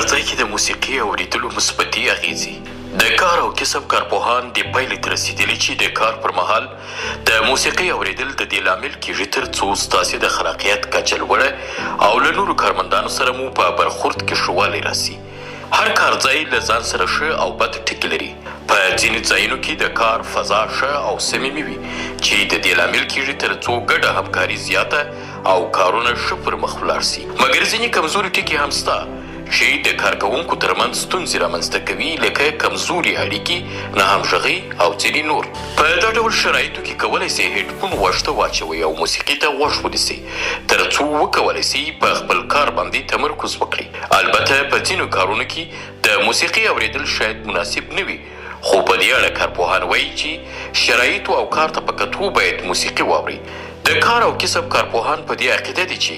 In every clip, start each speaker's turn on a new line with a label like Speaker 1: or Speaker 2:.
Speaker 1: هر ځای کې د موسیقي اورېدلو مثبتې اغېزې. د کار او کسب کارپوهان دې پایلې ته رسېدلي چې د کار پر مهال د موسیقي اورېدل د دې لامل کېږي تر څو ستاسې د خلاقیت کچه لوړه او له نورو کارمندانو سره مو په برخورد کې ښه والی راسي. هر کار ځای له ځان سره ښه او بد ټکي لري. په ځینې ځایونو کې د کار فضا ښه او صمیمي وي چې د دې لامل کېږي تر څو ګډه همکاري زیاته او کارونه ښه پر مخ ولاړ سي. مګر ځینې کمزوري ټکي هم سته چې د کارکوونکو ترمنځ ستونزې رامنځته کوي، لکه کمزوري اړیکې، نه همغږي او ځینې نور. په دا ډول شرایطو کې کولی سئ هیډفون غوږ ته واچوئ او موسیقي ته غوږ ونیسئ تر څو وکولی سئ په خپل کار باندې تمرکز وکړئ. البته په ځینو کارونو کې د موسیقي اورېدل شاید مناسب نه وي، خو په دې اړه کارپوهان وایي چې شرایطو او کار ته په کتو باید موسیقي واورئ. د کار او کسب کارپوهان په دې عقیده دي چې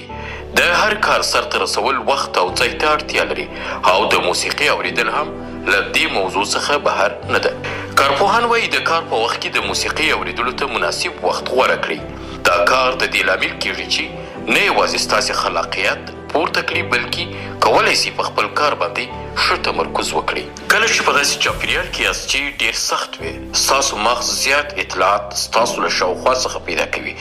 Speaker 1: د هر کار سرته رسول وخت او ځای ته اړتیا لري او د موسیقي اورېدل هم له دې موضوع څخه بهر نه ده. کارپوهان وایي د کار په وخت کې د موسیقي اورېدلو ته مناسب وخت غوره کړئ. دا کار د دې لامل کېږي چې نه یوازې ستاسې خلاقیت پورته کړي، بلکې کولی سي په خپل کار باندې ښه تمرکز وکړي. کله چې په داسې چاپېریال کې یاست چې ډېر سخت وي، ستاسو مغز زیات اطلاعات ستاسو له شاوخوا څخه پیدا کوي.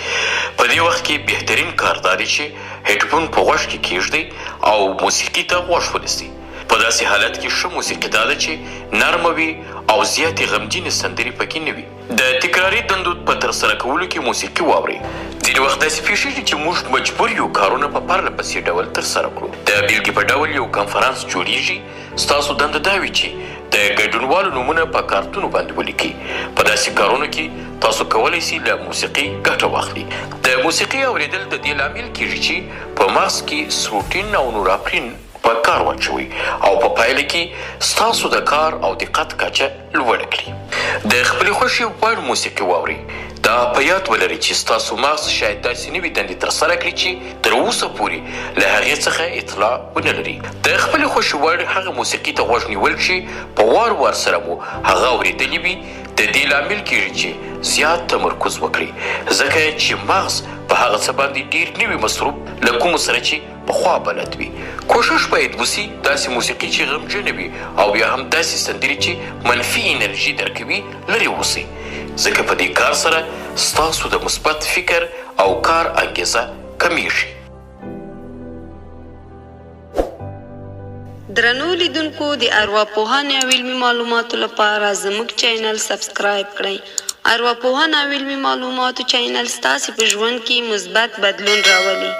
Speaker 1: په دې وخت کې بهترین کار دا دی چې هیډفون په غوږ کې کېږدئ او موسیقي ته غوږ ونیسئ. په داسې حالت کې ښه موسیقي دا ده چې نرمه وي او زیاتې غمجنې سندرې پکې نه وي. د تکراري دندو په ترسره کولو کې موسیقي واورئ. ځینې وخت داسې پېښېږي چې موږ مجبور یو کارونه په پرله پسې ډول ترسره کړو. د بېلګې په ډول یو کنفرانس جوړیږي، ستاسو دنده دا وي چې د ګډونوالو نومونه په کارتونو باندې ولیکئ. په داسې کارونو کې تاسو کولی سئ له موسیقي ګټه واخلئ. د موسیقي اورېدل د دې لامل کېږي چې په مغز کې سروټین او نورافرین په کار واچوئ او په پایله کې ستاسو د کار او دقت کچه لوړه کړي. د خپلې خوښې وړ موسیقي واورئ. دا په یاد ولرئ چې ستاسو مغز شاید داسې نوي دندې ترسره کړي چې تر اوسه پورې له هغې څخه اطلاع ونه لري. د خپلې خوښې وړ هغه موسیقي ته غوږ نیول چې په وار وار سره مو هغه اورېدلې وي د دې لامل کېږي چې زیات تمرکز وکړئ، ځکه چې مغز په هغه څه باندې ډېر نوي مصروف له کومو سره چې پخوا بلد وي. کوښښ باید وسي داسې موسیقي چې غمجنه وي او بیا هم داسې سندرې چې منفي انرژي درکوي لرې اوسئ، ځکه په دې کار سره ستاسو د مثبت فکر او کار انګیزه کمیږي.
Speaker 2: درنو لیدونکو، د ارواپوهنې او علمي معلوماتو لپاره زموږ چینل سبسکرایب کړئ. ارواپوهنه او علمي معلوماتو چینل ستاسې په ژوند کې مثبت بدلون راولي.